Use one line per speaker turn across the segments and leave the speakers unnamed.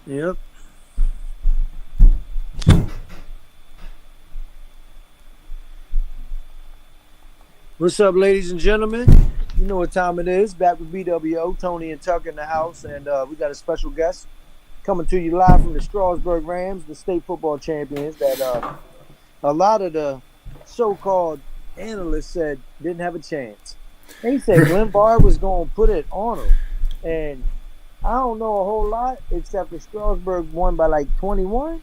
Yep. What's up, ladies and gentlemen? You know what time it is. Back with B.W.O, Tony and Tuck in the house, and we got a special guest coming to you live from the Strasburg Rams, the state football champions that a lot of the so-called analysts said didn't have a chance. They said Glenn Barr was going to put it on them, and I don't know a whole lot except that Strasburg won by like 21.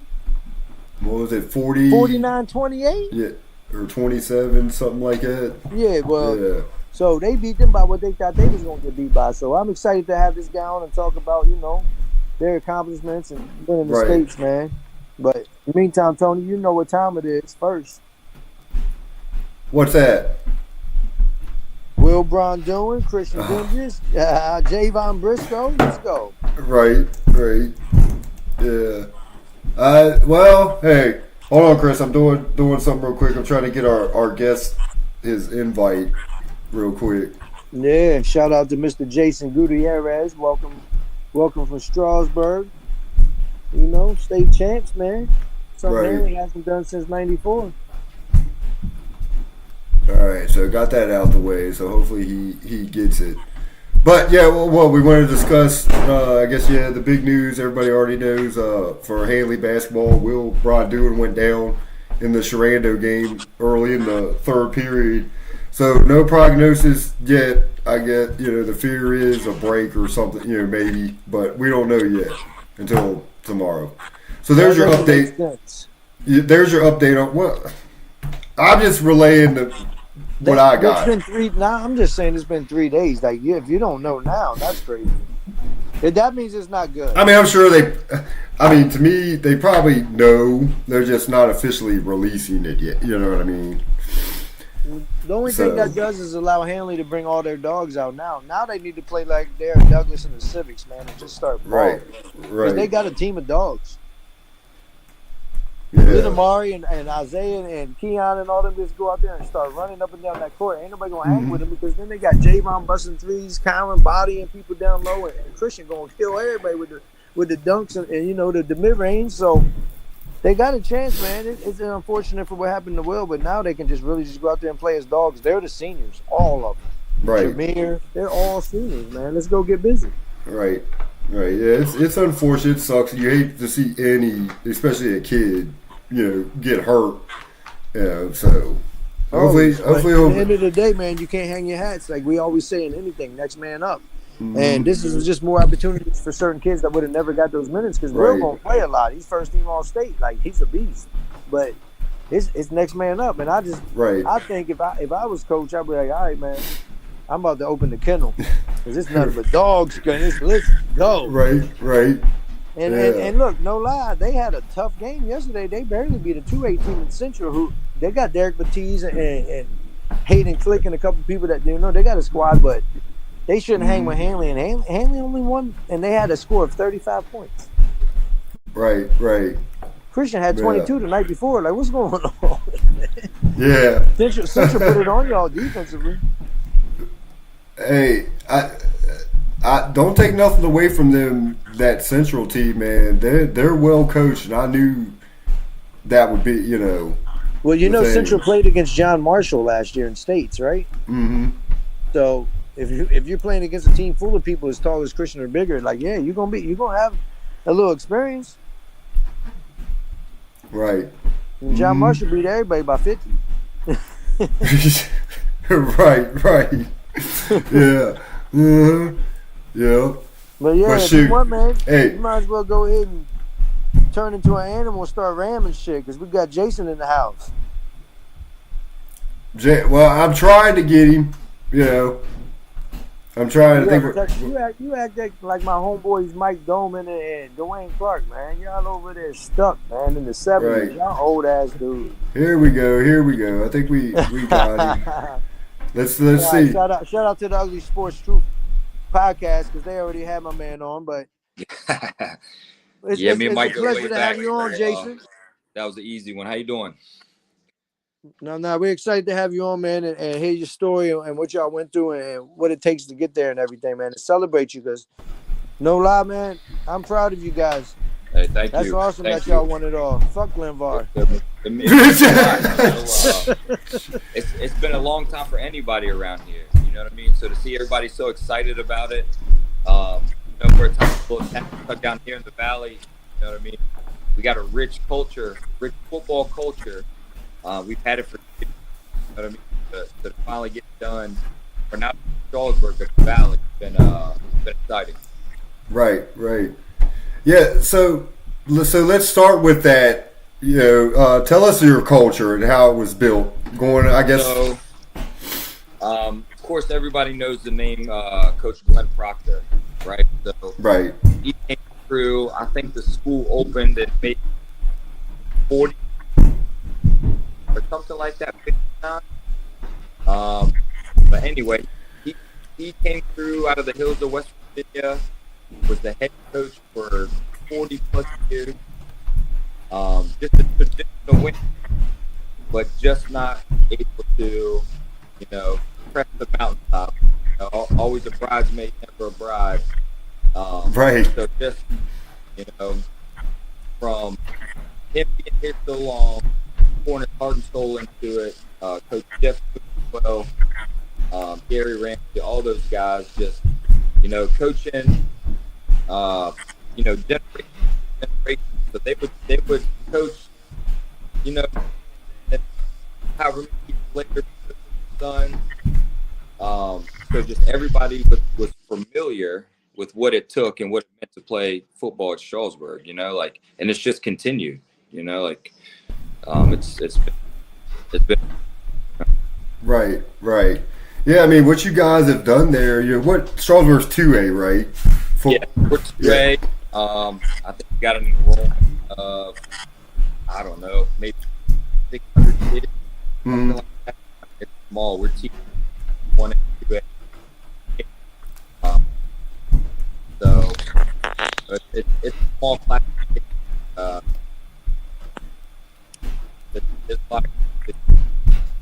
What was it, 40?
49-28?
Yeah, or 27, something like that.
Yeah, well,
Yeah.
so they beat them by what they thought they was going to get beat by. So I'm excited to have this guy on and talk about, their accomplishments and winning the
Right.
states, man. But in the meantime, Tony, you know what time it is first.
What's that?
Will Braun doing, Christian Dinges, Javon Briscoe. Let's go.
Right. Yeah. Well, hey, hold on, Chris. I'm doing something real quick. I'm trying to get our guest his invite real quick.
Yeah, shout out to Mr. Jason Guiterrez. Welcome from Strasburg. State champs, man. Something he hasn't done since '94.
All right, so got that out the way. So hopefully he gets it. But yeah, well, we want to discuss. I guess the big news everybody already knows. For Hanley basketball, Will Braun went down in the Sharando game early in the third period. So no prognosis yet. I get the fear is a break or something. Maybe, but we don't know yet until tomorrow. So there's your update. There's your update on what. I'm just relaying what I got.
It's been I'm just saying it's been 3 days. Like, if you don't know now, that's crazy. That means it's not good.
I mean, I'm sure to me, they probably know. They're just not officially releasing it yet. You know what I mean?
The only thing that does is allow Hanley to bring all their dogs out now. Now they need to play like Derek Douglas and the Civics, man, and just start balling. Right. Because they got a team of dogs.
Yeah.
Let Amari and Isaiah and Keon and all them just go out there and start running up and down that court. Ain't nobody gonna hang with them because then they got Javon busting threes, Kyron bodying people down low, and Christian gonna kill everybody with the dunks and the mid-range. So they got a chance, man. It's unfortunate for what happened to Will, but now they can just really just go out there and play as dogs. They're the seniors, all of them.
Right.
Jameer, they're all seniors, man. Let's go get busy.
Right. Yeah, it's unfortunate. It sucks. You hate to see any, especially a kid, get hurt. So hopefully.
At the end of the day, man, you can't hang your hats. Like we always say in anything, next man up. Mm-hmm. And this is just more opportunities for certain kids that would have never got those minutes because Will gonna play a lot. He's first team all state, like he's a beast. But it's next man up. And I think if I was coach, I'd be like, all right, man, I'm about to open the kennel because it's nothing but dogs. Let's go.
Right.
And look, no lie, they had a tough game yesterday. They barely beat a 2A team in Central. Who they got Derek Batiz and Hayden Click and a couple people that they got a squad, but they shouldn't hang with Hanley. And Hanley only won, and they had a score of 35 points.
Right.
Christian had 22 the night before. Like, what's going on?
Yeah.
Central put it on y'all defensively.
Hey, I don't take nothing away from them. That Central team, man, they're well coached, and I knew that would be,
Well, Central played against John Marshall last year in states, right?
Mm-hmm.
So if you're playing against a team full of people as tall as Christian or bigger, like you're gonna have a little experience.
Right.
And John Marshall beat everybody by 50.
Right. Yeah. Mm-hmm. Yeah.
But if you want, man, you might as well go ahead and turn into an animal and start ramming shit because we got Jason in the house.
Well, I'm trying to get him. I'm trying to think.
You act like my homeboys Mike Doman and Dwayne Clark, man. Y'all over there stuck, man, in the 70s. Right. Y'all old ass dudes.
Here we go. I think we got him. Let's see.
Shout out to the Ugly Sports Truth podcast because they already had my man on, but it's
me and Mike
a pleasure to have you on, Jason.
That was an easy one. How you doing?
No, we're excited to have you on, man, and hear your story and what y'all went through and what it takes to get there and everything, man, to celebrate you because no lie, man, I'm proud of you guys.
Hey, thank
That's
you.
awesome
Thank
that y'all
you.
won it all. Fuck Glenvar.
It means a lot, it's been a long time for anybody around here. You know what I mean? So to see everybody so excited about it, we're a tough down here in the valley. You know what I mean? We got a rich culture, rich football culture. We've had it for years. You know what I mean? To finally get it done, or not Strasburg, but the valley. It's been exciting.
Right. Yeah. So let's start with that. Tell us your culture and how it was built. I guess.
So, of course, everybody knows the name Coach Glenn Proctor, right? So
Right.
he came through. I think the school opened in maybe 40 or something like that. But anyway, he came through out of the hills of West Virginia. Was the head coach for 40 plus years. Just a traditional win, but just not able to, press the mountaintop. Always a bridesmaid, never a bride.
Right.
So just, from him being here so long, pouring his heart and soul into it, Coach Jeff, Gary Ramsey, all those guys, just, coaching, generation. So they would coach, and however many people later, son. So just everybody was familiar with what it took and what it meant to play football at Strasburg, and it's just continued, it's been
Right. Yeah, I mean, what you guys have done there, Strasburg's 2A, right?
yeah, we're 2A. I think we got an enrollment of, I don't know, maybe 600 kids, something like that. It's small. We're teaching 1 and 2A. So it's a small class. It's like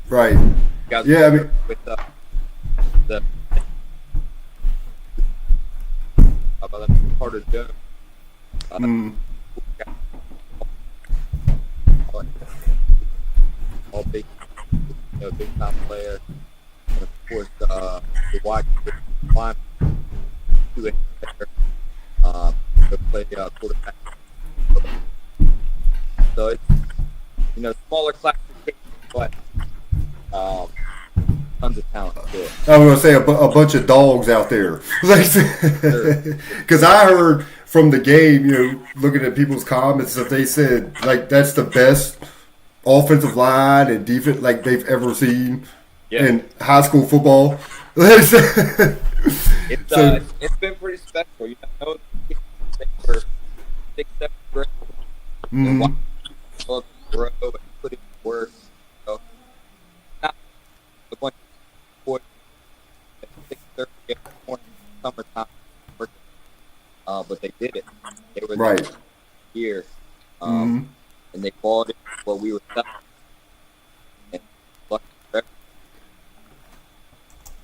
Right.
guys
Yeah, I mean,
with the Carter Jones. All big, big time player, and of course the wide line, 2A player, to play quarterback. So it's smaller classification, but tons of talent too.
I was going to say a bunch of dogs out there. Because I heard from the game, looking at people's comments, that they said, that's the best offensive line and defense they've ever seen in high school football.
It's been pretty special. They were 6, 7 grade. Grow and put in work. So not a bunch of boys at 6:30 in the morning, summertime, but they did it. They were there here, and they bought it what we were selling.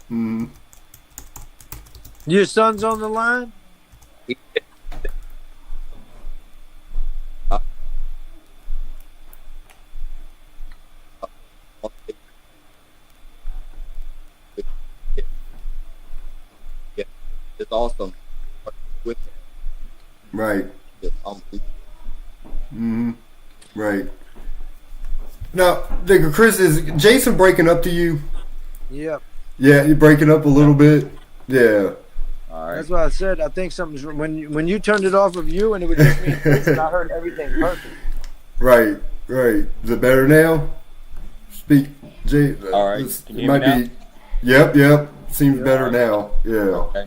And
Your son's on the line?
he it's awesome with him.
Right.
It's unbelievable.
Right. Now, Chris, is Jason breaking up to you?
Yep.
Yeah, you're breaking up a little bit. Yeah.
All right.
That's what I said. I think something's when you turned it off of you and it was just me and Chris, and I heard everything perfect.
Right. Is it better now? Speak, Jay.
All right. Can you hear me now?
Yep. Seems better now. Yeah.
Okay.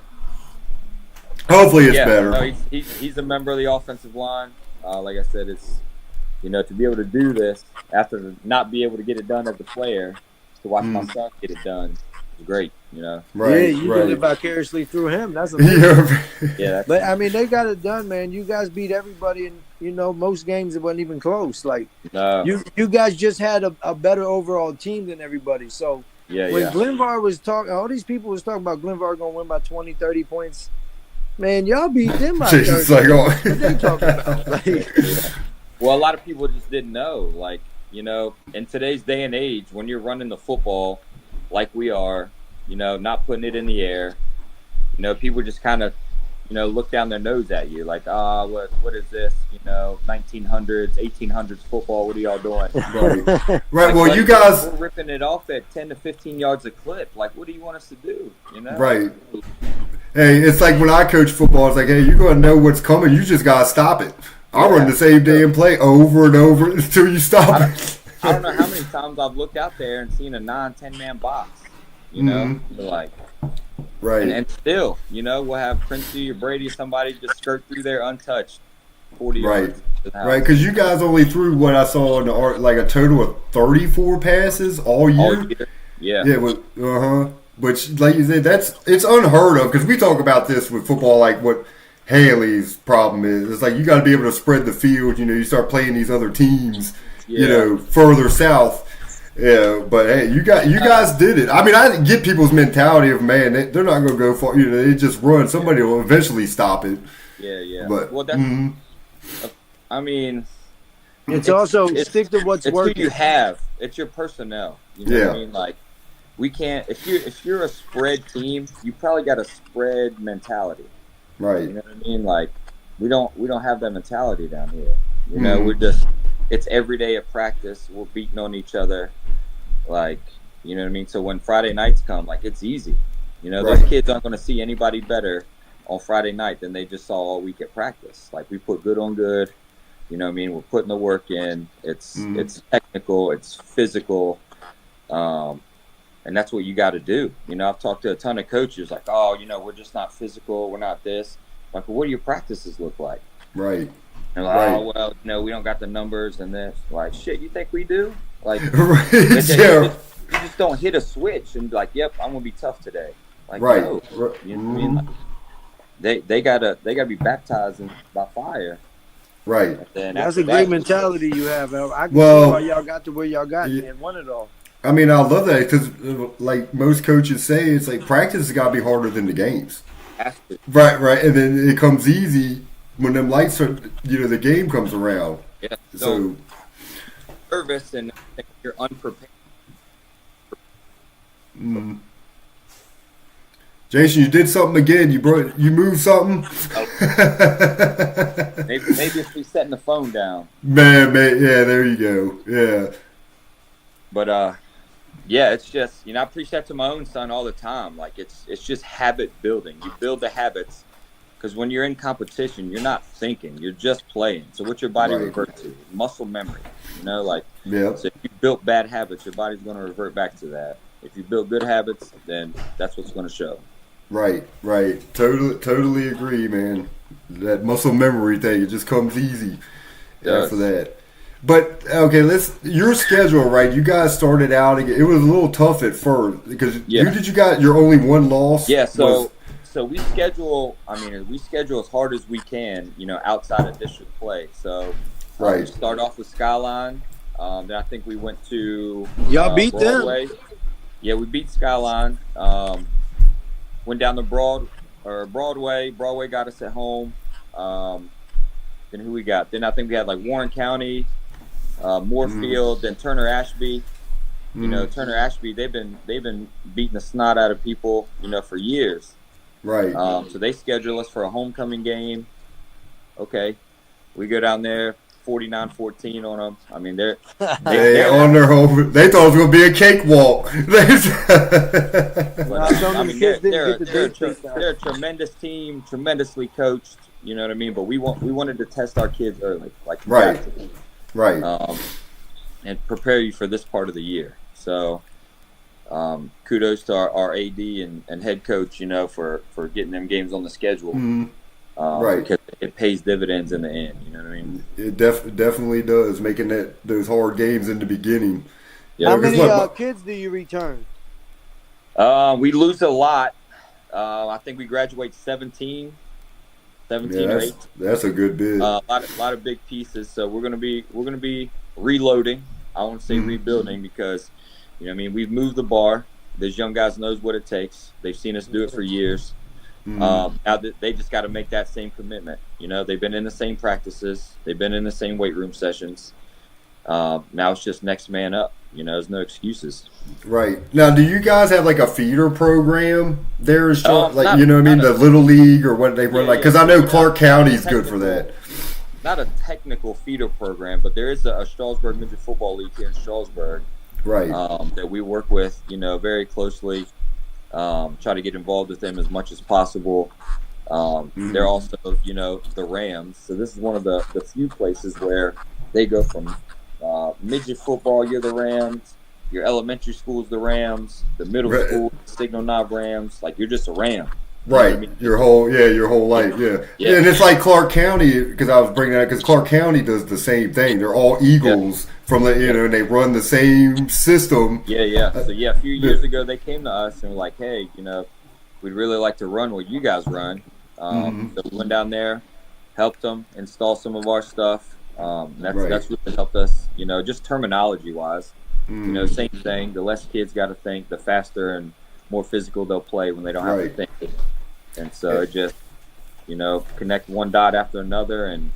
Hopefully it's better.
No, he's a member of the offensive line. Like I said, it's to be able to do this after not be able to get it done as a player, to watch my son get it done is great.
Right.
Yeah, you did it vicariously through him. That's
amazing.
Yeah.
But I mean, they got it done, man. You guys beat everybody, and most games it wasn't even close. You guys just had a better overall team than everybody. So Glenvar was talking, all these people was talking about Glenvar going to win by 20, 30 points. Man, y'all beat them by
Jason's
30.
like, oh.
What they talking about? Like,
Yeah. Well, a lot of people just didn't know. Like, in today's day and age, when you're running the football like we are, not putting it in the air, people just kind of, look down their nose at you like, what is this? 1900s, 1800s football. What are y'all doing?
Right.
Like,
Well, you guys,
we're ripping it off at 10 to 15 yards a clip. Like, what do you want us to do?
Right. Hey, it's like when I coach football, it's like, hey, you're going to know what's coming. You just got to stop it. I'll run the same damn play over and over until you stop it.
I don't know how many times I've looked out there and seen a 9-10 man box. Like,
right.
And still, we'll have Princey or Brady or somebody just skirt through there untouched 40
right.
yards.
Right, because you guys only threw what I saw in the art, like a total of 34 passes all year.
Yeah.
Yeah. Which, like you said, it's unheard of because we talk about this with football, like what Haley's problem is. It's like you got to be able to spread the field. You start playing these other teams, further south. Yeah, but hey, you guys did it. I mean, I get people's mentality of, man, they're not going to go far. They just run. Somebody will eventually stop it.
Yeah.
But,
well, that's. I mean,
it's also stick to what's working.
It's who you have. It's your personnel. You know what I mean? Like, we can't. If you're a spread team, you probably got a spread mentality.
Right.
You know what I mean? Like, we don't have that mentality down here. We're just. It's every day at practice. We're beating on each other. Like, you know what I mean? So when Friday nights come, like, it's easy. Those kids aren't going to see anybody better on Friday night than they just saw all week at practice. Like, we put good on good. You know what I mean? We're putting the work in. It's technical. It's physical. And that's what you got to do. I've talked to a ton of coaches like, we're just not physical. We're not this. Like, well, what do your practices look like?
Right.
And like, we don't got the numbers and this. Like, shit, you think we do? Like,
right.
You just don't hit a switch and be like, yep, I'm going to be tough today. Like,
right.
No. You know what I mean? Like, they gotta be baptized by fire.
Right.
That's a great mentality you have. I can see why y'all got to where y'all got and won it all.
I mean, I love that because, like most coaches say, it's like practice has got to be harder than the games. Right. And then it comes easy when them lights are, the game comes around.
Yeah.
So
nervous and you're unprepared.
Jason, you did something again. You moved something.
Maybe if we setting the phone down.
Man, yeah, there you go. Yeah.
But it's just I preach that to my own son all the time. Like it's just habit building. You build the habits because when you're in competition, you're not thinking, you're just playing. So what's your body revert to? Muscle memory. So if you built bad habits, your body's going to revert back to that. If you build good habits, then that's what's going to show. Right.
Totally agree, man. That muscle memory thing, it just comes easy after that. But, okay, your schedule, right? You guys started out, it was a little tough at first because who did you got your only one loss?
Yeah, so we schedule as hard as we can, outside of district play. So we start off with Skyline. Then I think we went to
y'all beat
Broadway.
them.
Yeah, we beat Skyline. Went down to Broadway. Broadway got us at home. Then who we got? Then I think we had like Warren County, Moorfield, then Turner Ashby. Turner Ashby, they've been beating the snot out of people, for years.
Right.
So they schedule us for a homecoming game. Okay, we go down there. 49-14 on them. I mean, they're
on their home. They thought it was going to be a cakewalk.
They're a tremendous team, tremendously coached. You know what I mean? But we wanted to test our kids early, like
right,
and prepare you for this part of the year. So, kudos to our AD and head coach, for getting them games on the schedule. Because it pays dividends in the end. You know what I mean?
It definitely does, making those hard games in the beginning.
Yeah. How many kids do you return?
We lose a lot. I think we graduate 17 or 8.
That's a good bid.
A lot of big pieces. So we're gonna be reloading. I won't say rebuilding because, we've moved the bar. Those young guys knows what it takes. They've seen us do it for years. Now they just got to make that same commitment. You know, they've been in the same practices, they've been in the same weight room sessions. Now it's just next man up. You know, there's no excuses.
Right. Now, do you guys have like a feeder program there? Like, you know what I mean? The Little League or what they run like? Because I know Clark County is good for that.
Not a technical feeder program, but there is a Strasburg Midget Football League here in Strasburg.
Right.
That we work with, you know, very closely. Try to get involved with them as much as possible. They're also, you know, the Rams. So this is one of the few places where they go from midget football, you're the Rams. Your elementary school's the Rams. The middle school, Signal Knob Rams. Like, you're just a Ram.
Right.
I mean?
Your whole life. Yeah. And it's like Clark County, because I was bringing that because Clark County does the same thing. They're all Eagles from the, you know, and they run the same system.
Yeah. So a few years ago they came to us and were like, hey, you know, we'd really like to run what you guys run. So we went down there, helped them install some of our stuff. That's really helped us, you know, just terminology wise. You know, same thing. The less kids got to think, the faster and more physical they'll play when they don't have to think. And so it just, you know, connect one dot after another, and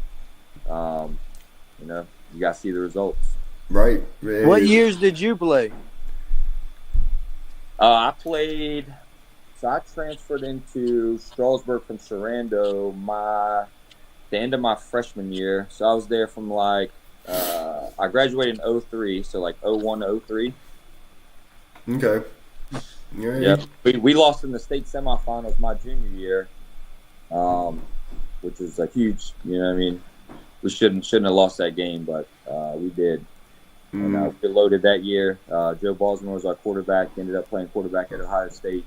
you know, you got to see the results.
Right.
What years did you play?
I played. So I transferred into Strasburg from Sarando the end of my freshman year. So I was there from like I graduated in 03, so like 01, 03.
Okay.
Yeah. We lost in the state semifinals my junior year, which was a huge. You know what I mean? We shouldn't have lost that game, but we did. And we loaded that year. Joe Baltimore was our quarterback. Ended up playing quarterback at Ohio State.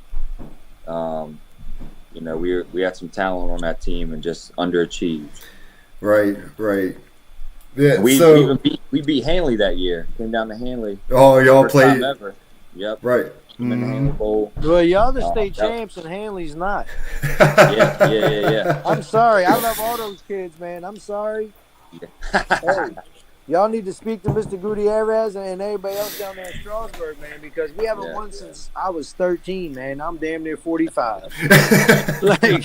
You know, we had some talent on that team and just underachieved. Right.
Yeah,
we beat Hanley that year. Came down to Hanley.
Oh, y'all
First
played.
time ever. Yep.
Right.
In the Hanley Bowl.
Well, y'all the state champs and Hanley's not.
Yeah.
I'm sorry. I love all those kids, man. I'm sorry. Hey, y'all need to speak to Mr. Guiterrez and everybody else down there in Strasburg, man, because we haven't won since I was 13, man. I'm damn near 45. Like,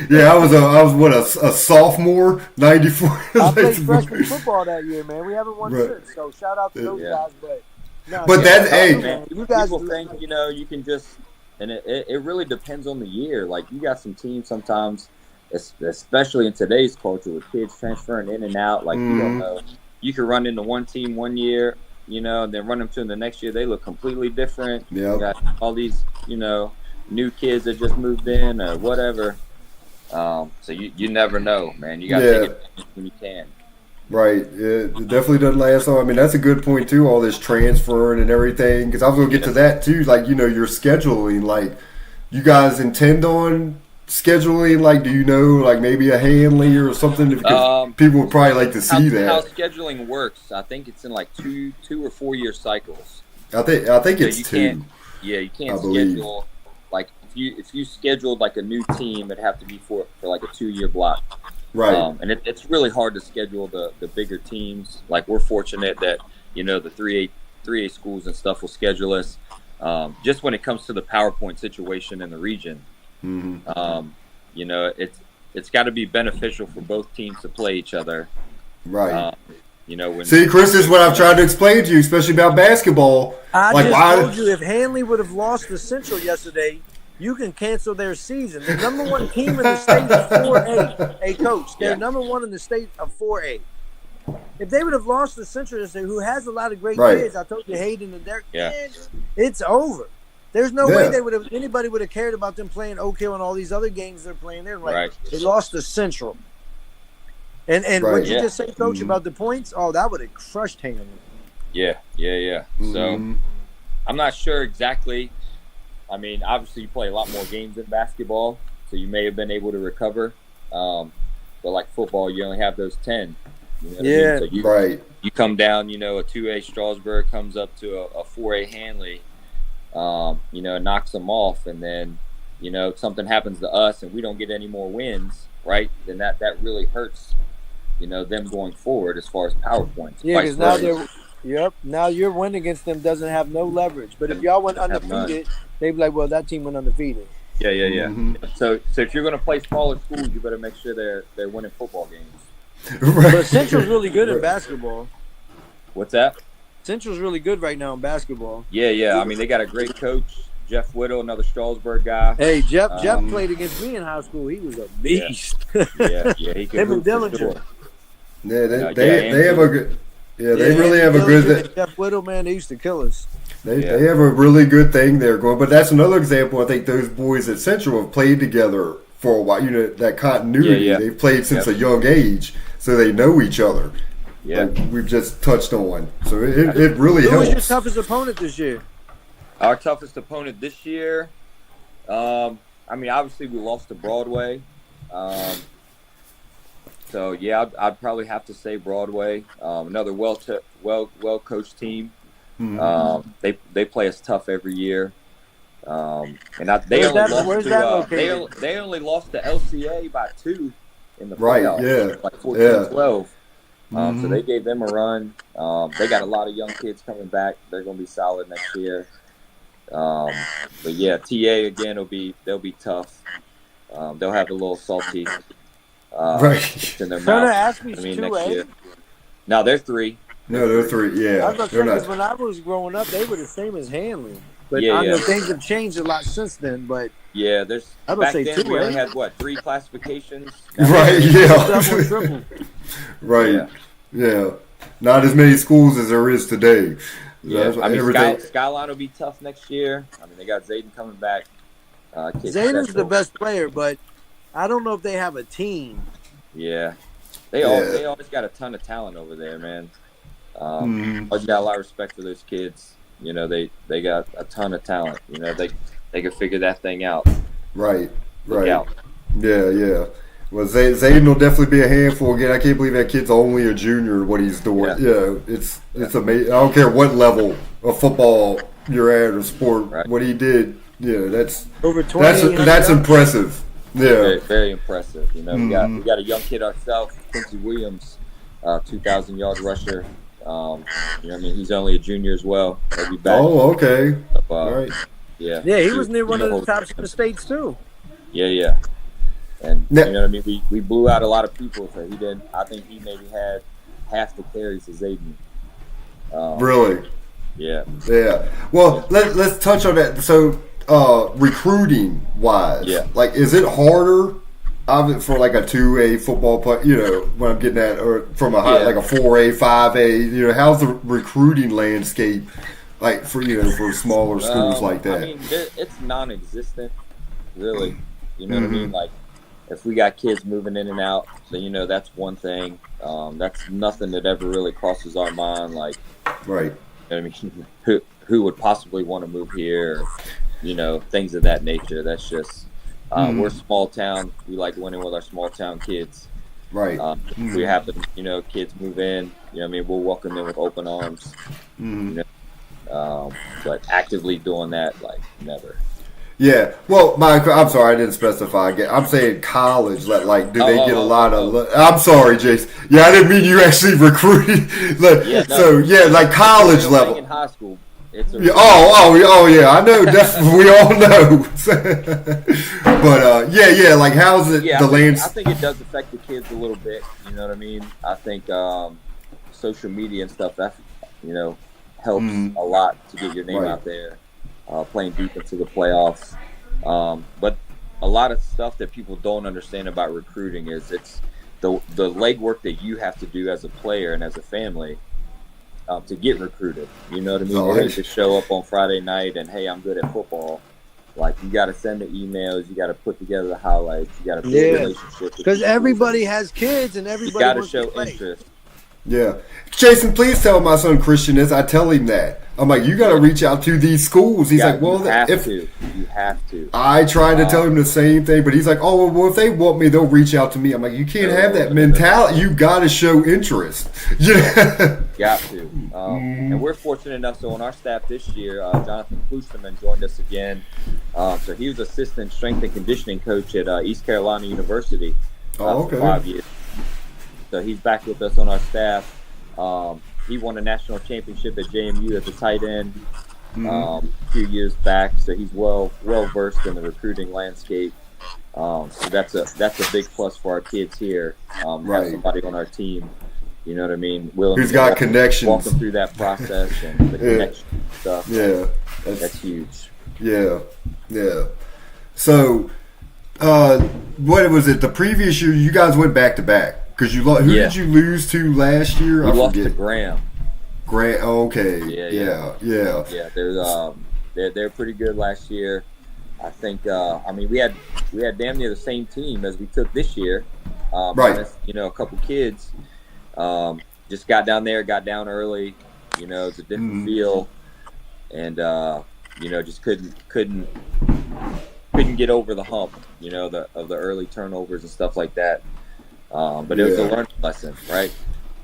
yeah, I was what a sophomore, 94.
I played freshman football that year, man. We haven't won since, so shout out to those guys.
But that's
man, you guys people think, you know, you can just, and it really depends on the year. Like, you got some teams sometimes, especially in today's culture with kids transferring in and out, like you don't know. You can run into one team one year, you know, and then run them to them the next year. They look completely different.
Yeah.
You got all these, you know, new kids that just moved in or whatever. So you never know, man. You got to take it when you can.
Right. It definitely doesn't last long. I mean, that's a good point, too, all this transferring and everything, because I was going to get to that, too. Like, you know, your scheduling, like, you guys intend on scheduling, like, do you know, like, maybe a Hanley or something? Because people would probably like to see that.
How scheduling works, I think it's in, like, two or 4 year cycles.
I think it's two.
You can't schedule, like, if you scheduled, like, a new team, it'd have to be for like, a 2 year block.
Right.
And it's really hard to schedule the bigger teams. Like, we're fortunate that, you know, the 3A schools and stuff will schedule us. Just when it comes to the PowerPoint situation in the region, you know, it's got to be beneficial for both teams to play each other.
Right.
You know,
see, Chris, this is what I've tried to explain to you, especially about basketball.
I told you, if Hanley would have lost the Central yesterday, you can cancel their season. The number one team in the state of 4A. Hey, coach, they're number one in the state of 4A. If they would have lost the Central yesterday, who has a lot of great kids, I told you, Hayden and Derek, it's over. There's no way anybody would have cared about them playing Oak Hill and all these other games they're playing. They're like, they lost the Central. And what you just say, coach, about the points? Oh, that would have crushed Hanley. Yeah.
So I'm not sure exactly. I mean, obviously you play a lot more games in basketball, so you may have been able to recover. But like football, you only have those 10. You know what I mean? So you come down, you know, a 2A Strasburg comes up to a 4A Hanley, you know, knocks them off, and then, you know, something happens to us and we don't get any more wins, right? Then that really hurts, you know, them going forward as far as PowerPoints.
Yeah, because now your win against them doesn't have no leverage. But if y'all went undefeated, they'd be like, well, that team went undefeated.
Yeah.
Mhm.
So if you're going to play smaller schools, you better make sure they're winning football games.
Right.
But Central's really good in basketball.
What's that?
Central's really good right now in basketball.
Yeah. I mean, they got a great coach, Jeff Whittle, another Strasburg guy.
Hey, Jeff
Um,
played against me in high school. He was a beast.
Yeah, he can
Him and
hoop for
Dillinger.
sure.
Yeah,
Yeah,
they have a good. Yeah, they really have a
Dillinger
good.
and Jeff Whittle, man, they used to kill us.
They have a really good thing there going. But that's another example. I think those boys at Central have played together for a while. You know, that continuity.
Yeah.
They've played since a young age, so they know each other.
Yeah.
Like we've just touched on. So it really
Who was
helps.
your toughest opponent this year?
Our toughest opponent this year, I mean, obviously we lost to Broadway. So yeah, I'd probably have to say Broadway. Another well coached team.
Mhm.
They play us tough every year. And
Where's that located?
they only lost to LCA by 2 in the
Right,
playoffs.
yeah.
Like 14-12. So
Mhm.
they gave them a run. They got a lot of young kids coming back. They're going to be solid next year. But yeah, TA again they'll be tough. They'll have a little salty
Right.
in their
Turner
mouth.
Ashby's
next
2A.
year. No, they're 3.
No, they're 3. Yeah,
I was going to
they're
say, 'cause
not.
when I was growing up, they were the same as Hanley. But
Yeah,
I know
yeah.
things have changed a lot since then. But
Yeah, there's
I would
back
say
then
2,
we only
right?
had 3 classifications.
Right.
double and
Yeah.
triple.
Right. Yeah. Not as many schools as there is today.
Yeah,
That's
I mean,
everything.
Skyline will be tough next year. I mean, they got Zayden coming back.
Zayden's the best player, but I don't know if they have a team.
Yeah, they always got a ton of talent over there, man.
Mhm.
I just got a lot of respect for those kids. You know, they got a ton of talent. You know, they can figure that thing out.
Right.
Look
Right.
out.
Yeah. Well, Zayden will definitely be a handful again. I can't believe that kid's only a junior. What he's doing, it's amazing. I don't care what level of football you're at or sport.
Right.
What he did, that's
Over 20.
that's impressive.
Very,
Yeah,
very impressive. You know, we got a young kid ourselves, Quincy Williams, 2,000-yard rusher. You know, I mean, he's only a junior as well. He'll be back.
Oh, okay.
All
Right.
Yeah.
Yeah, he was near one of the tops in the states too.
Yeah. And
Yeah.
you know what I mean? We blew out a lot of people, so he didn't. I think he maybe had half the carries as Zayden.
Really.
Yeah.
Yeah. Well, let's touch on that. So, recruiting wise, like, is it harder? For like a 2A football player, you know, what I'm getting at, or from a high, like a 4A, 5A, you know, how's the recruiting landscape like for smaller schools like that?
I mean, it's non-existent, really. You know what I mean? Like, if we got kids moving in and out, so you know that's one thing. That's nothing that ever really crosses our mind. Like,
Right.
You know what I mean, who would possibly want to move here? Or, you know, things of that nature. That's just. We're a small town. We like winning with our small town kids.
Right.
We happen, you know, kids move in. You know, what I mean, we'll welcome them with open arms. You know, but actively doing that, like, never.
Yeah. Well, I'm sorry, I didn't specify. I'm saying college. Like, do they get a lot of? I'm sorry, Jason. Yeah, I didn't mean you actually recruited. Like college level.
In high school.
Oh, yeah. I know. Definitely, we all know. But like, how's it?
Yeah,
the land?
I think it does affect the kids a little bit. You know what I mean? I think social media and stuff that helps a lot to get your name out there, playing deep into the playoffs. But a lot of stuff that people don't understand about recruiting is it's the legwork that you have to do as a player and as a family. To get recruited, you know what I mean? You don't just show up on Friday night and, hey, I'm good at football. Like, you got to send the emails, you got to put together the highlights, you got to build relationships.
Because everybody has kids and everybody
got to
wants
show
to play.
interest.
Yeah. Jason, please tell my son Christian this. I tell him that. I'm like, you got to reach out to these schools. He's like, well,
you have to.
I tried to tell him the same thing, but he's like, oh, well, if they want me, they'll reach out to me. I'm like, you can't have that mentality. You got to show interest. Yeah.
Got to. And we're fortunate enough, so on our staff this year, Jonathan Klusterman joined us again. So he was assistant strength and conditioning coach at East Carolina University for 5 years. So he's back with us on our staff. He won a national championship at JMU as a tight end. a few years back, so he's well versed in the recruiting landscape. So that's a big plus for our kids here. Have somebody on our team, you know what I mean, willing
who's
to
got connections,
walk them through that process and the connection stuff.
Yeah,
that's huge.
Yeah. So, what was it? The previous year, you guys went back to back because who did you lose to last year?
We lost to Graham.
Okay.
Yeah. They're pretty good last year. I think. We had damn near the same team as we took this year. Minus, a couple kids. Just got down early. It's a different feel, and just couldn't get over the hump. Of the early turnovers and stuff like that. But it was a learning lesson, right?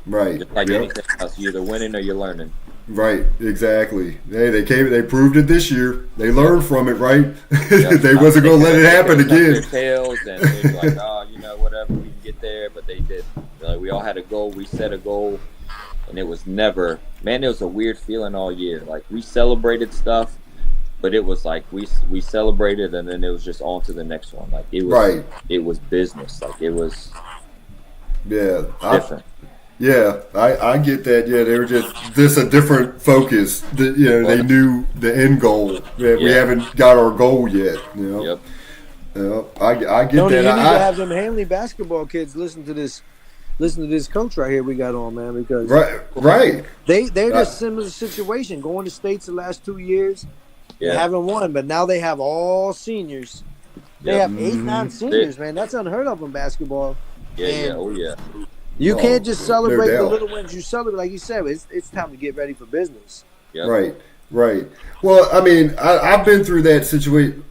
Right.
Just like anything else, you're either winning or you're learning.
Right, exactly. Hey, they proved it this year. They learned from it, right? They wasn't going to let it happen again.
Their tails and they were like, whatever, we can get there. But they did. We all had a goal. We set a goal, and it was never. Man, it was a weird feeling all year. Like we celebrated stuff, but it was like we celebrated, and then it was just on to the next one. Like it was. It was business. Like it was.
Yeah,
different.
I get that. Yeah, they were just a different focus. They knew the end goal. We haven't got our goal yet.
Yep.
I get
Tony,
that.
You need to have them Hanley basketball kids listen to this coach right here we got on, man, because
right.
They're just similar situation. Going to states the last 2 years, they haven't won, but now they have all seniors. They have 8, 9 seniors, man. That's unheard of in basketball. You can't just celebrate the little wins. You celebrate, like you said, it's time to get ready for business.
Yep. Right. Well, I've been through that situation,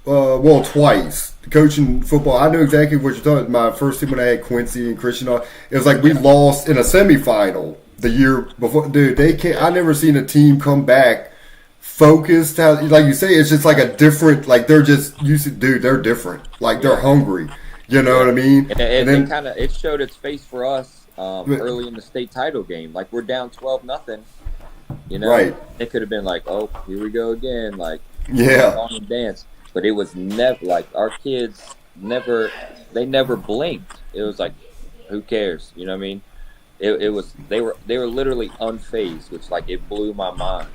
twice. Coaching football, I know exactly what you're talking about. My first team when I had Quincy and Christian, it was like we lost in a semifinal the year before. Dude, I never seen a team come back focused. Like you say, it's just like a different, like they're just used to, they're different. Like they're hungry. You know what I mean?
And then it showed its face for us early in the state title game. Like we're down 12-0. It could have been like, oh, here we go again. Like song and dance. But it was never like our kids never blinked. It was like, who cares? You know what I mean? It was they were literally unfazed, which like it blew my mind.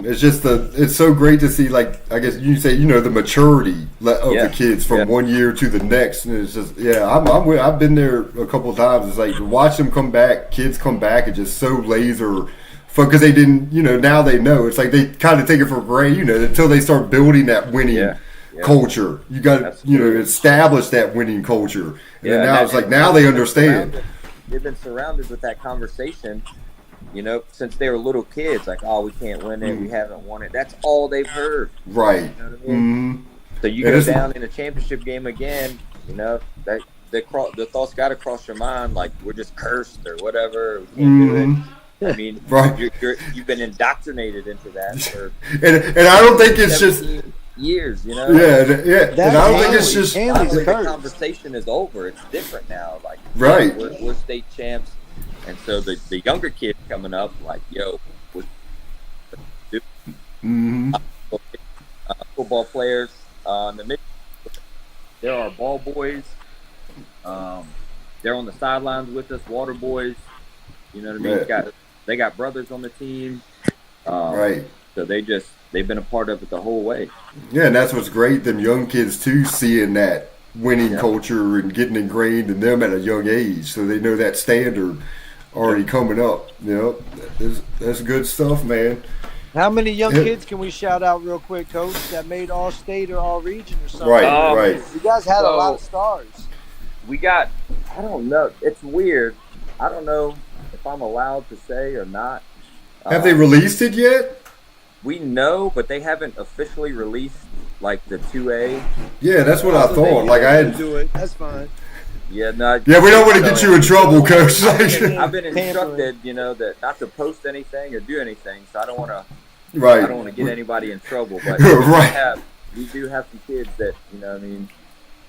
It's just it's so great to see, like I guess you say the maturity of the kids from one year to the next, and it's just I've been there a couple of times. It's like to watch them come back, kids come back, and just so laser. Because they didn't, now they know. It's like they kind of take it for granted, until they start building that winning culture. You got to, establish that winning culture. And then now it's like, now they understand.
They've been surrounded with that conversation, since they were little kids. Like, oh, we can't win it. We haven't won it. That's all they've heard.
Right.
You know what I mean? So you go down in a championship game again, that the thoughts got to cross your mind, like, we're just cursed or whatever. We can't do it. I mean, you've been indoctrinated into that for
and I don't think it's just
years,
Yeah, and I don't think it's just
the conversation is over. It's different now. Like, we're state champs, and so the younger kids coming up, like, football players in the mid. There are ball boys. They're on the sidelines with us, water boys. You know what I mean? They got brothers on the team. So they've been a part of it the whole way.
Yeah, and that's what's great. Them young kids too, seeing that winning culture and getting ingrained in them at a young age, so they know that standard already coming up. That's good stuff, man.
How many young kids can we shout out real quick, Coach, that made all state or all region or something?
Right.
You guys had a lot of stars.
We got, I don't know. It's weird. I don't know if I'm allowed to say or not.
Have they released it yet?
We know, but they haven't officially released like the 2A.
Yeah, that's what I thought. Like I had
do it. That's fine.
Yeah, no.
Yeah, we don't want to get you in trouble, Coach.
I've been instructed, that not to post anything or do anything, so I don't want to.
Right.
I don't want to get anybody in trouble, but we do have some kids that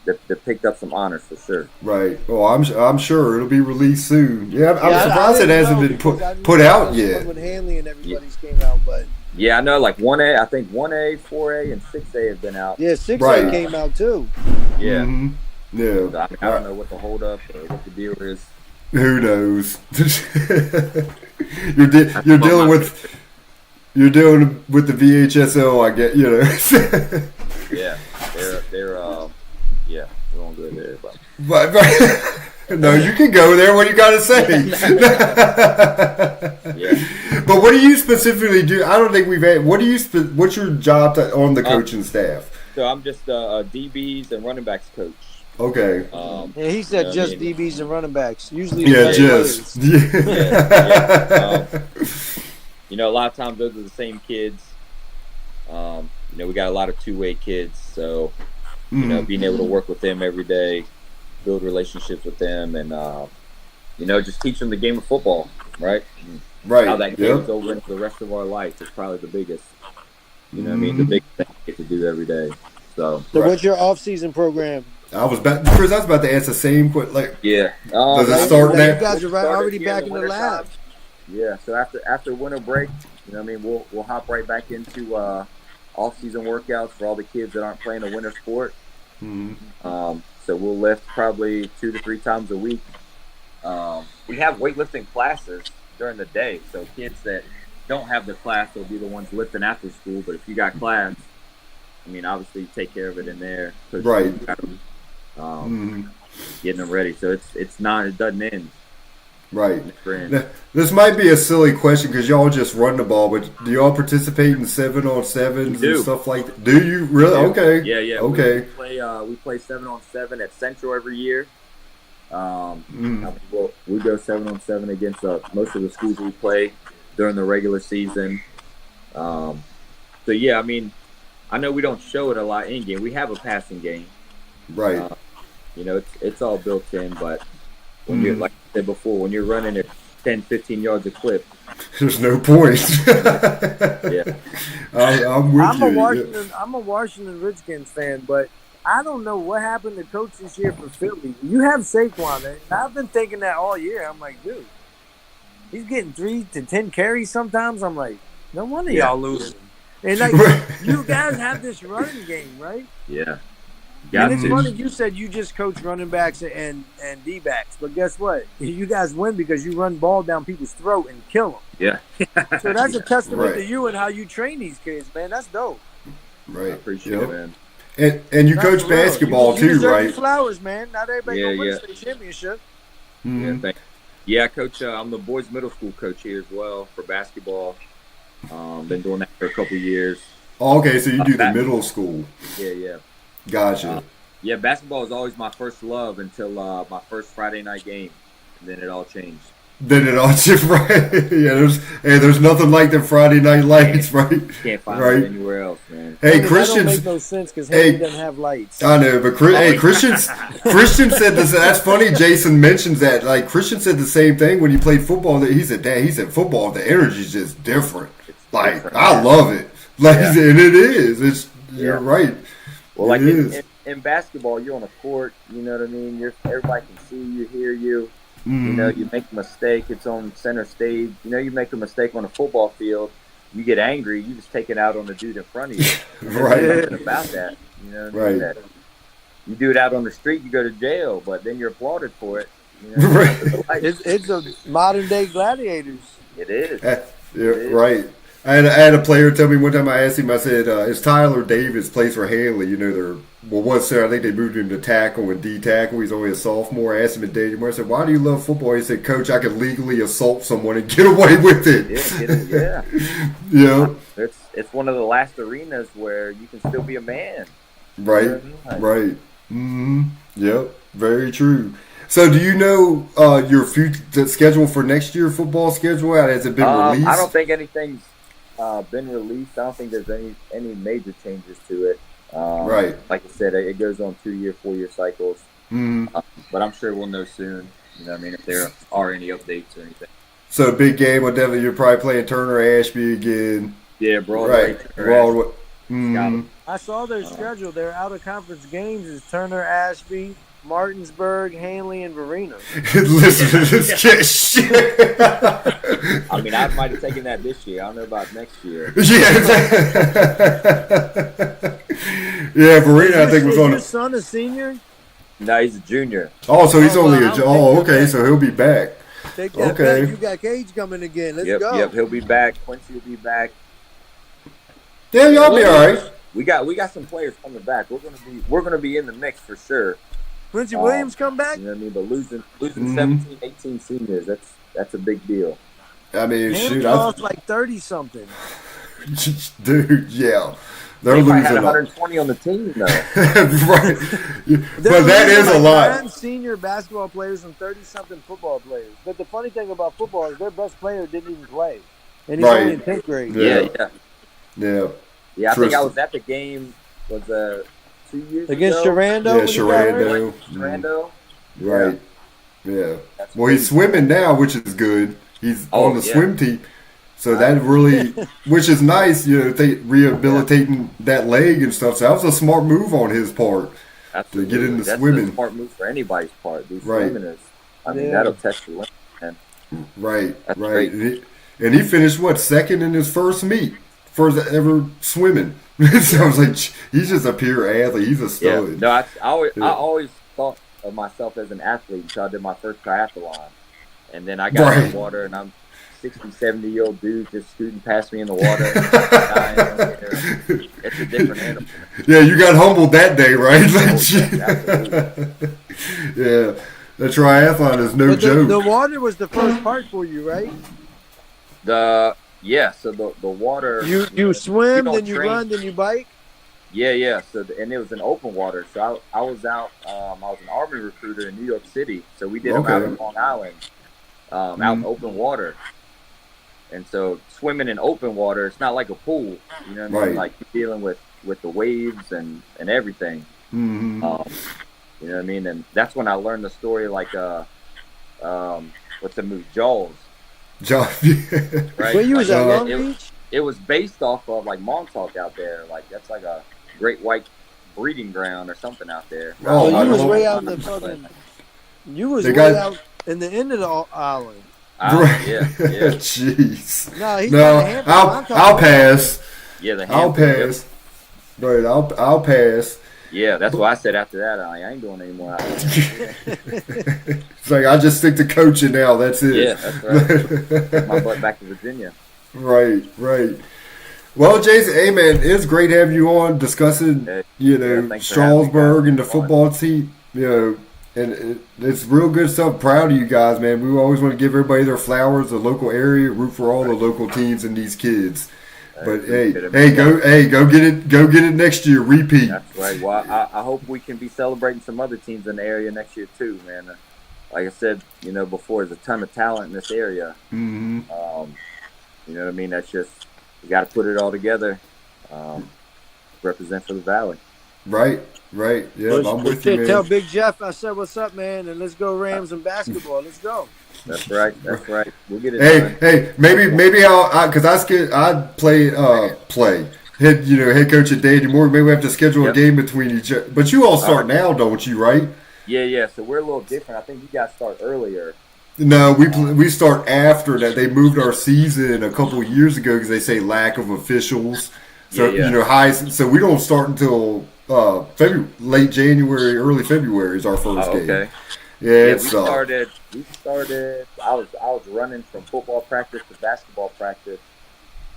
that picked up some honors for sure.
Right. Well, I'm sure it'll be released soon. Yeah, I'm surprised it hasn't been put out yet.
When Hanley and everybody's came out, but
Yeah, I know. Like 1A, I think 1A, 4A, and 6A have been out.
Yeah, 6A
Right.
came out too.
Yeah.
Mm-hmm. Yeah.
So, I mean, I don't know what the holdup or what the deal is.
Who knows?
That's
You're
about
dealing
my
with you're dealing with the VHSO. I get, you know.
Yeah, they're yeah, we won't go there, but
but no, you can go there. What you got to say?
yeah.
But what do you specifically do? I don't think we've had. What do you? What's your job on the coaching staff?
So I'm just a DBs and running backs coach.
Okay.
Yeah, he said
you know
just
what I mean?
DBs and running backs. Usually,
Yeah,
the
just.
players.
Yeah. You know, a lot of times those are the same kids. You know, we got a lot of two-way kids, so you know, being able to work with them every day, build relationships with them, and you know, just teach them the game of football, right?
Right.
How that carries over into the rest of our life is probably the biggest. You know what I mean? The biggest thing we get to do every day. So
what's your off-season program?
Chris, I was about to ask the same question. Like,
yeah.
Does it
Like,
start now?
you guys are already
Here
back in the
winter
lab.
time. Yeah. So after winter break, you know what I mean, we'll hop right back into off-season workouts for all the kids that aren't playing a winter sport. So we'll lift probably 2 to 3 times a week. We have weightlifting classes during the day, so kids that don't have the class will be the ones lifting after school. But if you got class, I mean, obviously you take care of it in there.
Right.
Getting them ready, so it's not, it doesn't end.
Right. Now, this might be a silly question because y'all just run the ball, but do y'all participate in 7-on-7s and stuff like that? Do you really? Okay.
Yeah.
Okay.
We play 7-on-7 at Central every year. We go 7-on-7 against most of the schools we play during the regular season. So yeah, I mean, I know we don't show it a lot in game. We have a passing game,
right?
You know, it's all built in, but when you're, like I said before, when you're running at 10, 15 yards a clip,
there's no point.
Yeah,
I'm with you.
I'm a Washington Redskins fan, but I don't know what happened to coach this year for Philly. You have Saquon, and I've been thinking that all year. I'm like, dude, he's getting 3 to 10 carries sometimes. I'm like, no wonder y'all losing. And like, you guys have this running game, right?
Yeah.
And it's funny, you said you just coach running backs and D-backs, but guess what? You guys win because you run ball down people's throat and kill them.
Yeah.
So that's a testament to you and how you train these kids, man. That's dope.
Right.
I appreciate it, man.
And you coach basketball
you
too, right?
Flowers, man. Not everybody gonna win the championship.
Yeah, thank you. Yeah, coach. I'm the boys' middle school coach here as well for basketball. Been doing that for a couple years.
Oh, okay, so you do the middle school.
Yeah.
Gotcha.
Yeah, basketball was always my first love until my first Friday night game, and then it all changed.
Then it all just right. Yeah, there's nothing like the Friday night lights, right?
Can't find it anywhere else, man.
Hey,
Christians, that don't make no sense because he doesn't have lights.
I know, but Christian said this. That's funny. Jason mentions that. Like Christian said the same thing when he played football. That he said football, the energy's just different. Like different. I love it. Like and it is. You're right.
Well, like in basketball, you're on a court. You know what I mean. Everybody can see you, hear you. You know, you make a mistake, it's on center stage. You know, you make a mistake on a football field, you get angry, you just take it out on the dude in front of you.
Right.
Nothing about that. You know,
right.
That you do it out on the street, you go to jail, but then you're applauded for it. You know,
right.
It's a modern day gladiators.
It is.
Right. I had a player tell me one time. I asked him. I said, "Is Tyler Davis plays for Hanley? You know, once there, I think they moved him to tackle and D tackle. He's only a sophomore." I asked him at Dayton. I said, "Why do you love football?" He said, "Coach, I could legally assault someone and get away with it."
Yeah.
Yeah.
It's one of the last arenas where you can still be a man.
Right. You know what I mean? Right. Mm-hmm. Yep. Very true. So, do you know your future schedule for next year? Football schedule? Has it been released?
I don't think anything's been released. I don't think there's any major changes to it.
Right.
Like I said, it goes on 2-year, 4-year cycles.
Mm-hmm.
But I'm sure we'll know soon. You know what I mean? If there are any updates or anything.
So, a big game. Well, definitely you're probably playing Turner Ashby again.
Yeah, Broadway.
Right. Broadway.
I saw their schedule. Their out of conference games is Turner Ashby, Martinsburg, Hanley, and Varina.
Listen to this kid shit.
I mean, I might have taken that this year. I don't know about next year.
Yeah, Verena, I think was
Is
on.
your son a senior?
No, he's a junior.
Oh, so he's
Oh,
only
wow,
a.
I'll
Oh,
take
okay,
that.
so he'll be back.
Take that
Okay.
back. You got Cage coming again. Let's
Yep,
go.
yep. He'll be back. Quincy will be back.
Yeah, y'all be all right.
We got some players coming back. We're gonna be in the mix for sure.
Quincy Williams come back.
You know what I mean? But losing
Mhm.
17, 18 seniors, that's a big deal.
I mean,
Hanley
shoot,
lost like 30 something.
dude, yeah, they're
They probably
losing.
had 120 on the team though.
Right, but
They're
that
losing
is a
like
lot.
9 senior basketball players and 30 something football players. But the funny thing about football is their best player didn't even play, and he's
Right.
only in 10th grade.
Yeah.
Yeah.
Yeah,
I think I
Tristan.
was at the game. Was 2 years
Against
ago?
Sharando.
Yeah,
when he got hurt?
Sharando.
Sharando.
Right. Yeah.
That's
Well, he's
crazy.
swimming now, which is good. He's
Oh,
on the
yeah.
swim team, so that really, which is nice. You know, they rehabilitating that leg and stuff. So that was a smart move on his part.
Absolutely.
get into
That's
swimming.
a smart move for anybody's part. These
Right.
swimming is, I mean,
Yeah.
that'll test your limit, man.
Right.
That's
Right.
great.
And he finished what, second in his first meet, first ever swimming. So I was like, he's just a pure athlete. He's a
Yeah.
stud.
No, I
Yeah.
always thought of myself as an athlete until I did my first triathlon. And then I got in
Right.
the water, and I'm 60, 70-year-old dude just scooting past me in the water. It's a different animal.
Yeah, you got humbled that day, right?
Oh,
Like,
yes, absolutely.
yeah, the triathlon is no
But
joke.
the water was the first part for you, right?
So the water.
You swim,
don't
then you
train.
run, then you bike.
Yeah. So and it was in open water. So I was out. I was an Army recruiter in New York City. So we did them out
Okay.
in Long Island, out in open water. And so swimming in open water, it's not like a pool. You know what I mean?
Right.
Like you're dealing with the waves and everything.
Mhm.
You know what I mean? And that's when I learned the story. Like what's the movie Jaws?
John,
Right.
Where you was at
Like,
Long
it-
Beach?
It was based off of like Montauk out there. Like that's like a great white breeding ground or something out there.
Oh,
So
I
you was
don't-
way out in the fucking. You was
They
way
got-
out in the end of the island.
Right.
Yeah.
Jeez.
No, he's
No,
got a hamper. I'm
I'll
talking
pass.
Yeah, the
I'll
Hamptons.
pass. Right, I'll pass.
Yeah, that's what I said after that. I ain't doing any more.
It's like I just stick to coaching now. That's it.
Yeah, that's right. Take my butt back to Virginia.
Right. Well, Jason, hey man, it's great having you on discussing,
Hey,
you know,
yeah, thanks for having me,
Strasburg
guys.
and the football team, you know, and it's real good stuff. Proud of you guys, man. We always want to give everybody their flowers, the local area, root for all the local teams and these kids. But hey, go get it next year. Repeat.
That's right. Well, I hope we can be celebrating some other teams in the area next year too, man. Like I said, before, there's a ton of talent in this area.
Mm-hmm.
You know what I mean? That's just you got to put it all together. Represent for the Valley.
Right. Yeah, I'm with you, man.
Tell Big Jeff I said what's up, man, and let's go Rams and basketball. Let's go.
That's right. We'll get it done.
Hey, maybe I'd play head coach at Dandy Moore. Maybe we have to schedule a game between each other. But you all start now, don't you? Right?
Yeah. So we're a little different. I think you guys start earlier.
No, we start after that. They moved our season a couple of years ago because they say lack of officials. So
Yeah.
So we don't start until late January, early February is our first game.
Okay.
Yeah,
Yeah,
it's
we started. I was running from football practice to basketball practice,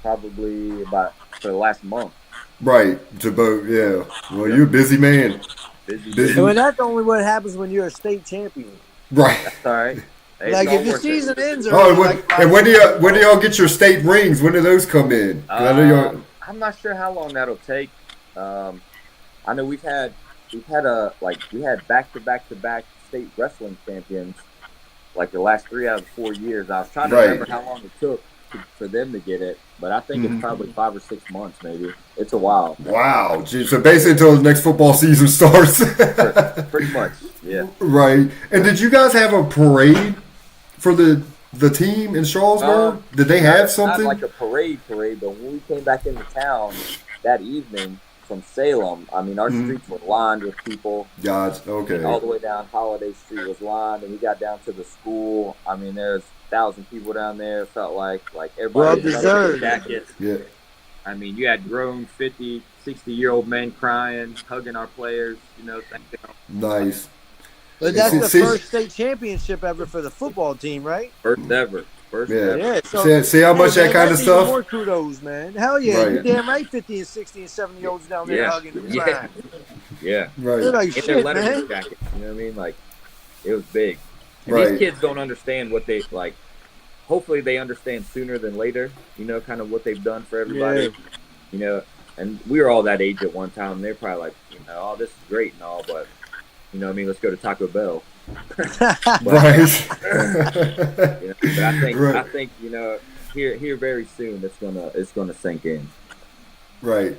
probably about for the last month.
right to both. Yeah. Well, you're a busy man.
Busy.
And when that's only what happens when you're a state champion.
Right.
That's all right. Hey,
Like
it's all
if your
worth it.
season ends
Oh,
early,
and when do y'all get your state rings? When do those come in? 'Cause I know y'all.
I'm not sure how long that'll take. I know we had back to back state wrestling champions like the last 3 out of 4 years. I was trying to
Right.
remember how long it took for them to get it, but I think it's probably 5 or 6 months, maybe. It's a while.
Wow. Geez, so basically until the next football season starts.
Pretty much, yeah.
Right. And did you guys have a parade for the team in Strasburg? Did they have something?
Not like a parade, but when we came back into town that evening, from Salem. I mean, our streets were lined with people.
Gotcha. Okay.
And all the way down Holiday Street was lined, and we got down to the school. I mean, there's 1,000 people down there. It felt like everybody
Well
was in
deserved.
jackets.
Yeah.
I mean, you had grown 50, 60-year-old men crying, hugging our players. You know, thanking them.
Nice.
But that's the
See-
first state championship ever for the football team, right?
First ever.
Yeah.
Yeah. So,
See how much that kind of
that's even
stuff.
more kudos, man. Hell yeah.
Right.
You're damn right 50 and 60 and 70-year-olds down there
Yeah.
hugging and
Yeah.
crying.
Yeah.
They're
Right.
like,
In their
shit,
Letterman
man.
jackets. You know what I mean? Like, it was big. And
Right.
these kids don't understand what they, like, hopefully they understand sooner than later, you know, kind of what they've done for everybody.
Yeah.
You know, and we were all that age at one time. They're probably like, you know, oh, this is great and all, but, you know what I mean? Let's go to Taco Bell.
Right.
You know, but
Right.
I think, you know, here very soon it's gonna sink in.
Right.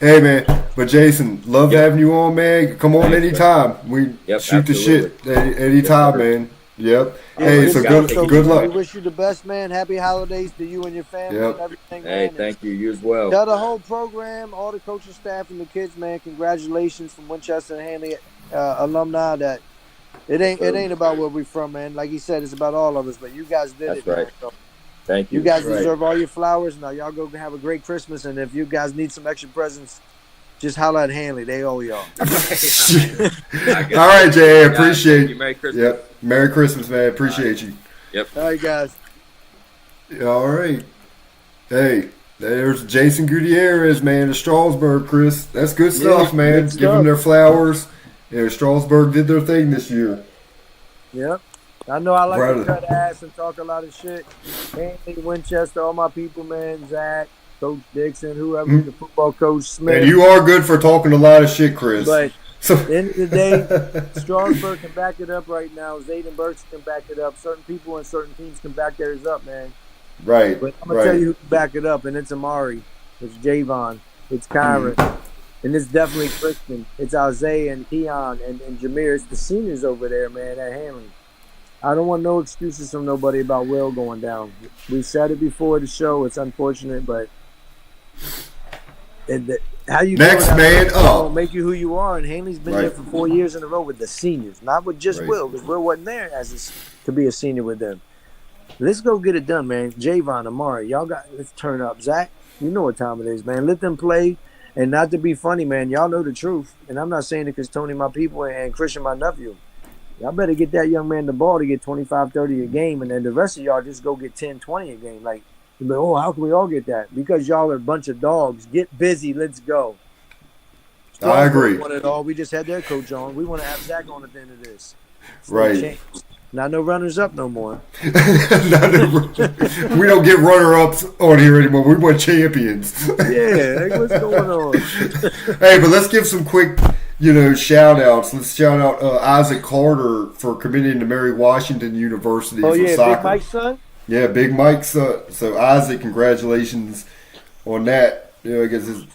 Hey man, but Jason, love
Yep.
having you on, man. Come on
Thanks,
anytime. We
Yep,
shoot the shit anytime, man. Yep.
Yeah,
Hey,
we
so
got
good
it.
We
luck.
wish you the best, man. Happy holidays to you and your family
Yep.
and everything,
Hey,
man.
thank you. You as well.
Tell the whole program, all the coaching staff and the kids, man, congratulations from Winchester and Hanley alumni that it ain't about where we from, man. Like he said, it's about all of us, but you guys did
That's
it, man.
right.
So
Thank you.
you guys
Right.
deserve all your flowers. Now y'all go have a great Christmas, and if you guys need some extra presents, just holler at Hanley. They owe y'all.
All right, Jay. Appreciate
Thank you. Merry Christmas.
Yep. Merry Christmas, man. Appreciate you.
All right, guys.
All right. Hey, there's Jason Guiterrez, man, the Strasburg, Chris. That's good stuff,
Yeah,
man.
good
Give them
stuff.
their flowers. Yeah, Strasburg did their thing this year.
Yep. I know I like
Right.
to cut ass and talk a lot of shit. Hanley, Winchester, all my people, man. Zach, Coach Dixon, whoever, the football coach, Smith.
And you are good for talking a lot of shit, Chris.
But
So,
at the end of the day, Strasburg can back it up right now. Zayden Burks can back it up. Certain people and certain teams can back theirs up, man.
right,
But I'm going to tell
right.
you who can back it up, and it's Amari. It's Javon. It's Kyron. And it's definitely Christian. It's Isaiah and Keon and Jameer. It's the seniors over there, man, at Hanley. I don't want no excuses from nobody about Will going down. We said it before the show. It's unfortunate, but how you
Next
doing
man
will
up.
make you who you are. And Hanley's been there
Right.
for 4 years in a row with the seniors, not with just
Right.
Will, because Will wasn't there to be a senior with them. Let's go get it done, man. Javon, Amari, let's turn up. Zach, you know what time it is, man. Let them play. And not to be funny, man, y'all know the truth. And I'm not saying it because Tony, my people, and Christian, my nephew. Y'all better get that young man the ball to get 25, 30 a game, and then the rest of y'all just go get 10, 20 a game. Like, oh, how can we all get that? Because y'all are a bunch of dogs. Get busy. Let's go.
I agree.
We want it all. We just had their coach on. We want to have Zach on at the end of this. It's no
Right.
change. Not no runners up no more.
We don't get runner-ups on here anymore. We want champions.
Yeah, like, what's going on?
Hey, but let's give some quick, shout-outs. Let's shout out Isaac Carter for committing to Mary Washington University
Oh
for
yeah,
soccer.
Big Mike's son.
Yeah, Big Mike's son. So Isaac, congratulations on that. I guess it's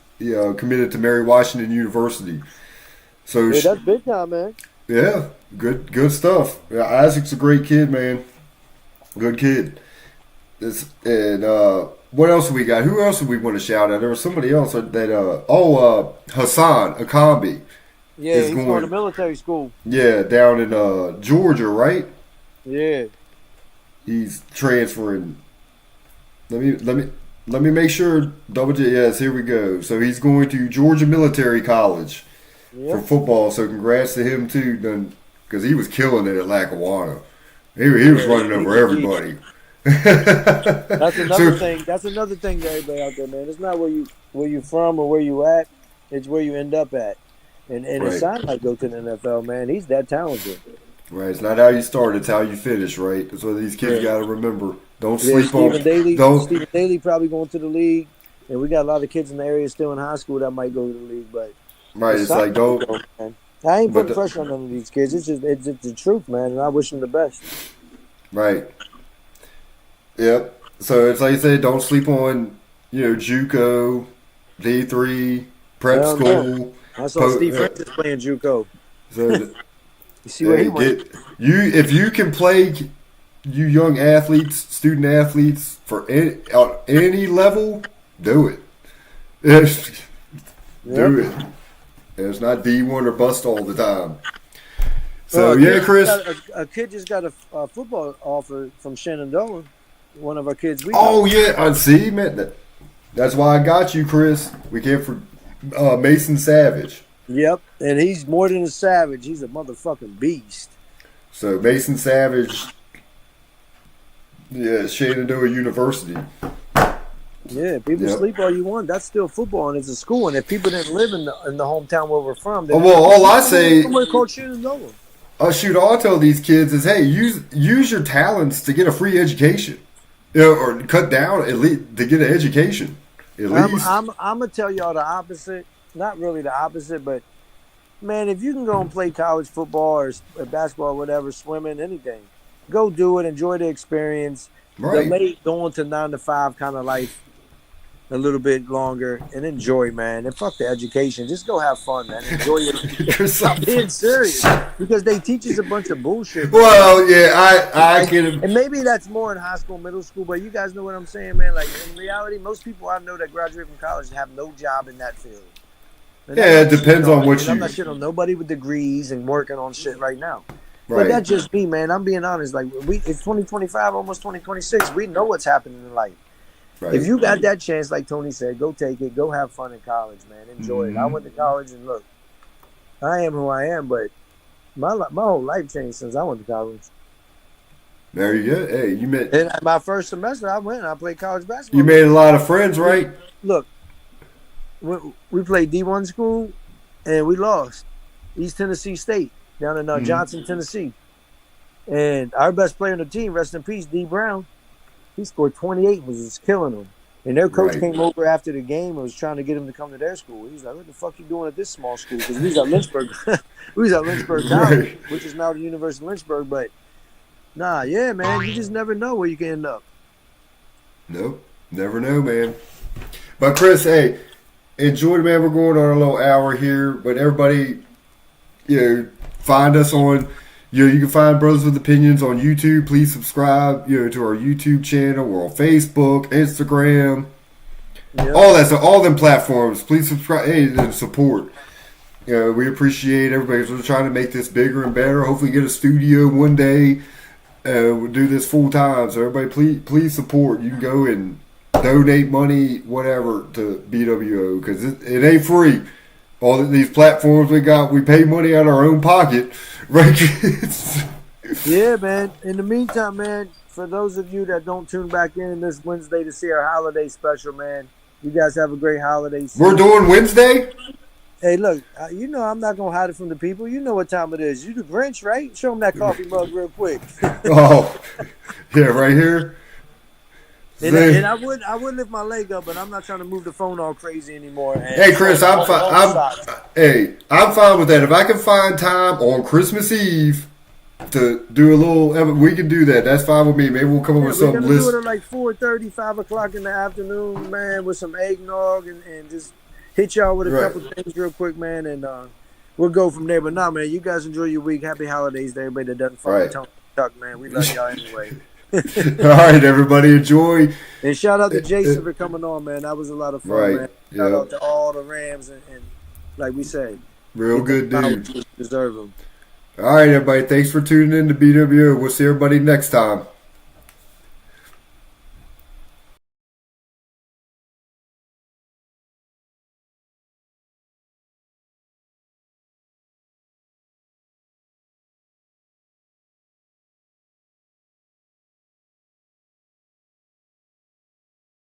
committed to Mary Washington University. So
Yeah, that's big time, man.
yeah, good stuff. Yeah, Isaac's a great kid, man. Good kid. And what else we got? Who else do we want to shout out? There was somebody else that Hassan Akambi.
Yeah,
Is
he's
going-
going to military school.
Yeah, down in Georgia, right?
Yeah.
He's transferring. Let me make sure. Double check. Yes, here we go. So he's going to Georgia Military College for
Yep.
football. So congrats to him too, because he was killing it at Lackawanna. He was running over everybody.
That's another
So-
thing. That's another thing to everybody out there, man. It's not where you from or where you at. It's where you end up at. And
Right.
Hassan might go to the NFL, man. He's that talented.
Right, it's not how you start; it's how you finish. Right, that's what these kids
Yeah.
got to remember. Don't
Yeah,
sleep on.
Stephen Daly probably going to the league, and we got a lot of kids in the area still in high school that might go to the league. But
Right, it's
Hassan
like don't.
might go, man. I ain't
But
putting pressure on none of these kids. It's the truth, man, and I wish them the best.
Right. Yep. So it's like you said, don't sleep on JUCO, D3, prep
Hell
school.
no. I saw Steve Francis playing JUCO.
So
You see where he
hey,
went?
if you can play, you young athletes, student athletes for on any level, do it. Do it. And it's not D1 or bust all the time. So, yeah, Chris.
A kid just got a football offer from Shenandoah. One of our kids.
Yeah. See, man. That's why I got you, Chris. We came for Mason Savage.
Yep. And he's more than a savage. He's a motherfucking beast.
So, Mason Savage, Shenandoah University.
Yeah, people sleep all you want. That's still football, and it's a school. And if people didn't live in the hometown where we're from,
all I say,
somewhere called Shenandoah.
All I tell these kids is, hey, use your talents to get a free education, or cut down at least to get an education. At least
I'm gonna tell y'all the opposite. Not really the opposite, but man, if you can go and play college football or basketball, or whatever, swimming, anything, go do it. Enjoy the experience.
Right.
Delay going to 9 to 5 kind of life a little bit longer and enjoy, man. And fuck the education. Just go have fun, man. Enjoy it. I'm being serious because they teach us a bunch of bullshit.
Well, yeah, I get it.
And maybe that's more in high school, middle school, but you guys know what I'm saying, man. Like in reality, most people I know that graduate from college have no job in that field. And
yeah, it depends on what you.
I'm not shit on nobody with degrees and working on shit right now.
Right.
But that's just me, man. I'm being honest. Like it's 2025, almost 2026. We know what's happening in life. Right. If you got that chance, like Tony said, go take it. Go have fun in college, man. Enjoy it. I went to college, and look, I am who I am, but my whole life changed since I went to college.
There you go. Hey, you met.
And my first semester, I played college basketball.
You made a lot of friends, right?
Look, we played D1 school, and we lost East Tennessee State down in Johnson, Tennessee. And our best player on the team, rest in peace, D. Brown, he scored 28 and was just killing them. And their coach came over after the game and was trying to get him to come to their school. He was like, what the fuck you doing at this small school? Because we was at Lynchburg. We was at Lynchburg College, which is now the University of Lynchburg. But, man, you just never know where you can end up.
Nope. Never know, man. But, Chris, hey, enjoy, man. We're going on a little hour here. But everybody, find us on... you can find Brothers with Opinions on YouTube. Please subscribe, to our YouTube channel. We're on Facebook, Instagram, all that stuff, all them platforms. Please subscribe and support. We appreciate everybody. We're trying to make this bigger and better. Hopefully, get a studio one day. We'll do this full time. So everybody, please support. You can go and donate money, whatever, to B.W.O. because it ain't free. All these platforms we got, we pay money out of our own pocket. Right.
Yeah, man. In the meantime, man, for those of you that don't tune back in this Wednesday to see our holiday special, man, you guys have a great holiday season.
We're doing Wednesday?
Hey, look, I'm not going to hide it from the people. You know what time it is. You the Grinch, right? Show them that coffee mug real quick.
Oh, yeah, right here.
And I would lift my leg up, but I'm not trying to move the phone all crazy anymore.
Hey, Chris, I'm fine. I'm fine with that. If I can find time on Christmas Eve to do a little, we can do that. That's fine with me. Maybe we'll come up with something.
We're going to do it at like 4:30, 5 o'clock in the afternoon, man, with some eggnog and just hit y'all with a couple things real quick, man, and we'll go from there. But man, you guys enjoy your week. Happy holidays to everybody that doesn't fucking talk, man. We love y'all anyway.
All right, everybody, enjoy.
And shout out to Jason for coming on, man. That was a lot of fun, man. Shout out to all the Rams and like we said,
real good dude.
Deserve them.
All right, everybody. Thanks for tuning in to BWO. We'll see everybody next time.